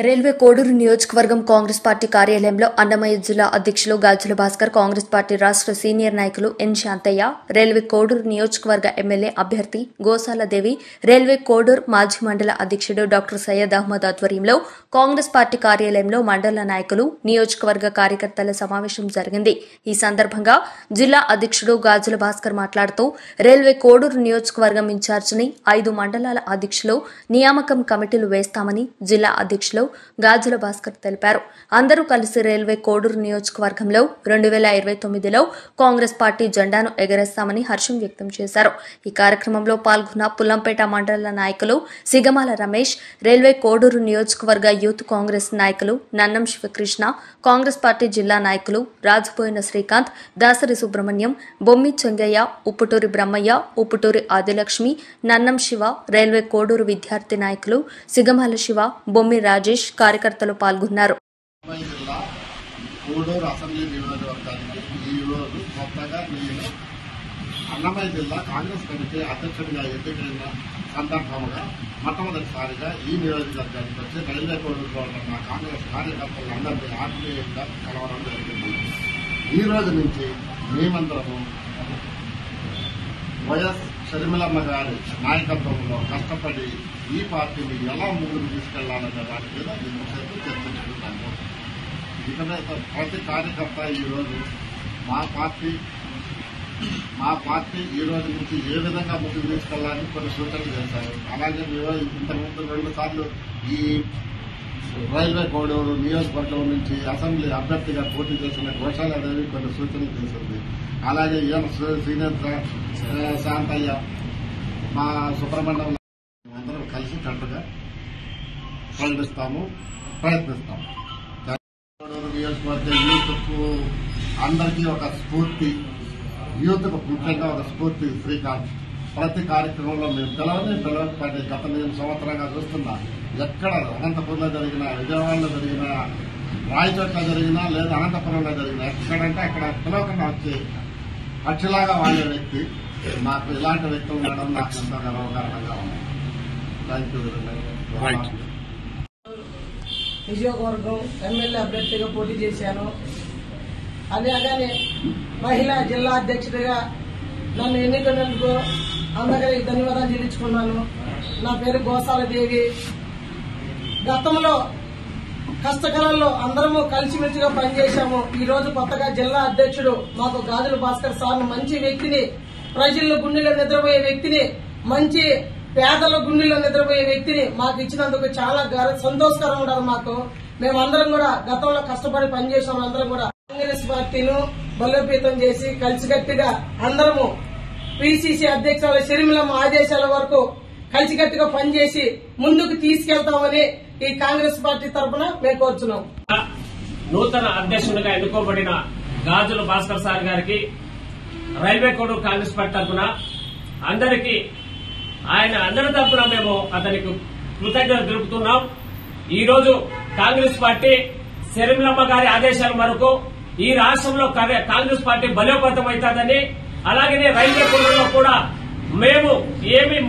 Railway Koduru నియోజకవర్గం Congress party కార్యాలయంలో అన్నమయ్య జిల్లా అధ్యక్షులు గాజుల భాస్కర్, కాంగ్రెస్ పార్టీ రాష్ట్ర సీనియర్ నాయకులు ఎన్ శాంతయ్య, రైల్వే కోడూరు నియోజకవర్గ ఎమ్మెల్యే అభ్యర్థి గోసాలదేవి, రైల్వే కోడూరు మాజీ మండల అధ్యక్షుడు డాక్టర్ సయ్యద్ అహ్మద్ ఆధ్వర్యంలో కాంగ్రెస్ పార్టీ కార్యాలయంలో మండల నాయకులు, నియోజకవర్గ కార్యకర్తల సమావేశం జరిగింది. ఈ సందర్భంగా జిల్లా అధ్యక్షుడు గాజుల భాస్కర్ మాట్లాడుతూ రైల్వే కోడూరు నియోజకవర్గం ఇన్ఛార్జిని 5 మండలాల అధ్యక్షులు నియామకం కమిటీలు వేస్తామని జిల్లా అధ్యక్షులు గాజుల భాస్కర్ తెలిపారు. అందరూ కలిసి రైల్వే కోడూరు నియోజకవర్గంలో 2029లో కాంగ్రెస్ పార్టీ జెండాను ఎగరేస్తామని హర్షం వ్యక్తం చేశారు. ఈ కార్యక్రమంలో పాల్గొన్న పుల్లంపేట మండల నాయకులు సిగమాల రమేష్, రైల్వే కోడూరు నియోజకవర్గ యూత్ కాంగ్రెస్ నాయకులు నన్నం శివకృష్ణ, కాంగ్రెస్ పార్టీ జిల్లా నాయకులు రాజుపోయిన శ్రీకాంత్, దాసరి సుబ్రహ్మణ్యం, బొమ్మి చెంగయ్య, ఉప్పుటూరి బ్రహ్మయ్య, ఉప్పుటూరి ఆదిలక్ష్మి, నన్నం శివ, రైల్వే కోడూరు విద్యార్థి నాయకులు సిగమాల శివ, బొమ్మి రాజేష్ కార్యకర్తలు పాల్గొన్నారు. అన్నమయ్య జిల్లా కాంగ్రెస్ కమిటీ అధ్యక్షుడిగా ఎన్నికైన సందర్భంగా మొట్టమొదటిసారిగా ఈ నియోజకవర్గానికి వచ్చి రైల్వే కోడూరులో ఉన్న కాంగ్రెస్ కార్యకర్తలందరినీ ఆత్మీయంగా కలవడం జరిగింది. ఈ రోజు నుంచి మేమందరము వైఎస్ షర్మిలమ్మ గారి నాయకత్వంలో కష్టపడి ఈ పార్టీని ఎలా ముందుకు తీసుకెళ్లాలనే వాటి మీద ఇంతసేపు చర్చించుకుంటాము. ఇక్కడ ప్రతి కార్యకర్త ఈరోజు మా పార్టీ ఈ రోజు నుంచి ఏ విధంగా ముందుకు తీసుకెళ్లాలని కొన్ని సూచనలు చేశారు. అలాగే ఇంతకుముందు 2 సార్లు ఈ రైల్వే కోడూరు నియోజకవర్గం నుంచి అసెంబ్లీ అభ్యర్థిగా పోటీ చేసిన గోశాలదేవి కొన్ని సూచనలు చేసింది. అలాగే సీనియర్ శాంతయ్య, మా సుబ్రహ్మణ్యం అందరం కలిసి కట్టుగా ప్రయత్నిస్తాము. కోడూరు నియోజకవర్గ యూత్కు అందరికీ ఒక స్ఫూర్తి, యూత్కు ముఖ్యంగా ఒక స్ఫూర్తి శ్రీకాంత్. ప్రతి కార్యక్రమంలో మేము పిలవకపోతే గత 8 సంవత్సరంగా చూస్తున్నా, ఎక్కడ అనంతపురంలో జరిగిన, విజయవాడలో జరిగిన, రాయచోట్ల జరిగినా లేదా అనంతపురంలో జరిగినా ఎక్కడంటే అక్కడ పిలవకుండా వచ్చి పక్షిలాగా వాడే వ్యక్తి. మాకు ఇలాంటి వ్యక్తులు ఉండడం నాకు ఎంతో గర్వకారణంగా ఉంది. Thank you. నియోజకవర్గం ఎమ్మెల్యే అభ్యర్థిగా పోటీ చేశాను. అలాగనే మహిళా జిల్లా అధ్యక్షుడిగా నన్ను ఎన్నికైనందుకు అందరికీ ధన్యవాదాలు చెల్లించుకున్నాను. నా పేరు గోసాలదేవి. గతంలో కష్టకాలంలో అందరము కలిసిమెలిసిగా పనిచేశాము. ఈ రోజు కొత్తగా జిల్లా అధ్యక్షుడు మాకు గాజుల భాస్కర్ సార్, మంచి వ్యక్తిని, ప్రజల గుండెలో నిద్రపోయే వ్యక్తిని, మంచి పేదల గుండెలో నిద్రపోయే వ్యక్తిని మాకు ఇచ్చినందుకు చాలా సంతోషకరంగా ఉండదు. మాకు మేమందరం కూడా గతంలో కష్టపడి పనిచేసాము. అందరం కూడా కాంగ్రెస్ పార్టీను బలోపేతం చేసి కలిసికట్టుగా అందరము పిసిసి అధ్యక్షుల షర్మిలమ్మ ఆదేశాల వరకు కలిసికట్టుగా పనిచేసి ముందుకు తీసుకెళ్తామని ఈ కాంగ్రెస్ పార్టీ తరఫున మేము కోరుతున్నాం. నూతన అధ్యక్షుడిగా ఎన్నుకోబడిన గాజుల భాస్కర్ సార్ గారికి రైల్వే కోడూరు కాంగ్రెస్ పార్టీ తరఫున అందరికీ, అందరి తరఫున మేము అతనికి కృతజ్ఞతలు తెలుపుతున్నాం. ఈ రోజు కాంగ్రెస్ పార్టీ షర్మిలమ్మ గారి ఆదేశాల మేరకు ఈ రాష్ట్రంలో కాంగ్రెస్ పార్టీ బలోపేతం అవుతుందని, అలాగే రైల్వే కోడూరులో కూడా మేము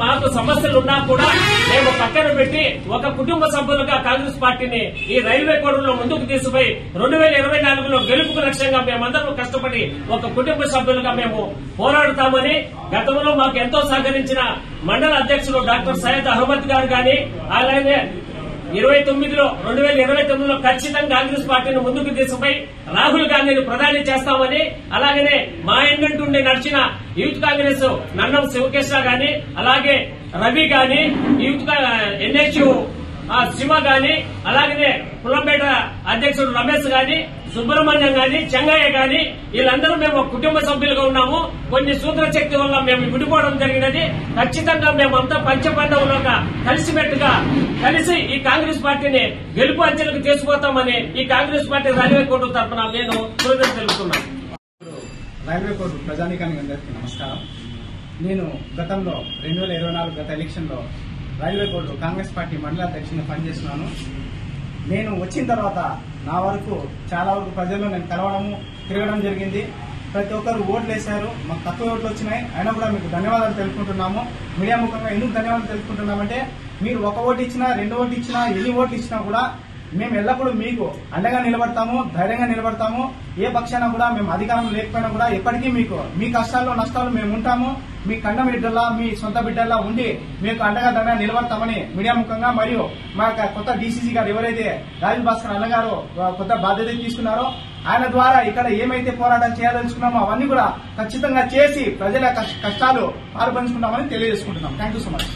మాకు సమస్యలు ఉన్నా కూడా మేము పక్కన పెట్టి ఒక కుటుంబ సభ్యులుగా కాంగ్రెస్ పార్టీని ఈ రైల్వే కోడూరులో ముందుకు తీసుకుపోయి 2024లో గెలుపుకు లక్ష్యంగా మేమందరం కష్టపడి ఒక కుటుంబ సభ్యులుగా మేము పోరాడుతామని, గతంలో మాకు ఎంతో సహకరించిన మండల అధ్యక్షులు డాక్టర్ సయ్యద్ అహ్మద్ గారు గాని, అలాగే 2029లో ఖచ్చితంగా కాంగ్రెస్ పార్టీని ముందుకు తీసుకుపోయి రాహుల్ గాంధీని ప్రధాని చేస్తామని, అలాగనే మా ఇంటి నడిచిన యూత్ కాంగ్రెస్ నన్నం శివకృష్ణ గాని, అలాగే రవి గాని, యూత్ ఎన్హెచ్యు శివ గాని, అలాగనే పుల్లంపేట అధ్యక్షుడు రమేష్ గాని, సుబ్రహ్మణ్యం గాని, చెంగయ్య గాని, వీళ్ళందరూ మేము కుటుంబ సభ్యులుగా ఉన్నాము. కొన్ని సూత్రశక్తి వల్ల మేము విడిపోవడం జరిగినది. ఖచ్చితంగా మేమంతా పంచబంధంలోగా కలిసిమెట్టుగా కలిసి ఈ కాంగ్రెస్ పార్టీని గెలుపు అంచెలకు తీసుకుపోతామని ఈ కాంగ్రెస్ పార్టీ రైల్వే కోడూరు తరఫున నేను కృతజ్ఞతలు తెలుపుతున్నాను. రైల్వే కోడూరు ప్రజానీకానికి అందరికీ నమస్కారం. నేను గతంలో 2024 గత ఎలక్షన్ లో రైల్వే కోడూరు కాంగ్రెస్ పార్టీ మండల అధ్యక్షుడిగా పనిచేస్తున్నాను. నేను వచ్చిన తర్వాత నా వరకు చాలా వరకు ప్రజల్లో నేను కలవడము, తిరగడం జరిగింది. ప్రతి ఒక్కరు ఓట్లు వేశారు. మాకు తక్కువ ఓట్లు వచ్చినాయి, అయినా కూడా మీకు ధన్యవాదాలు తెలుపుకుంటున్నాము. మీడియా ముఖంగా ఎందుకు ధన్యవాదాలు తెలుపుకుంటున్నామంటే, మీరు 1 ఓటు ఇచ్చినా 2 ఓటు ఇచ్చినా ఎన్ని ఓట్లు ఇచ్చినా కూడా మేము ఎల్లప్పుడూ మీకు అండగా నిలబడతాము, ధైర్యంగా నిలబడతాము. ఏ పక్షాన కూడా మేము అధికారం లేకపోయినా కూడా ఎప్పటికీ మీకు మీ కష్టాల్లో నష్టాలు మేము ఉంటాము. మీ కన్న బిడ్డల్లా, మీ సొంత బిడ్డల్లా ఉండి మీకు అండగా దండగా నిలబడతామని మీడియా ముఖంగా, మరియు మా కొత్త డీసీసీ గారు ఎవరైతే రాజు భాస్కర్ అన్నగారు కొత్త బాధ్యత తీసుకున్నారో ఆయన ద్వారా ఇక్కడ ఏమైతే పోరాటం చేయాలనుకున్నామో అవన్నీ కూడా ఖచ్చితంగా చేసి ప్రజల కష్టాలు పాల్పంచుకుంటామని తెలియజేసుకుంటున్నాం. Thank you so much.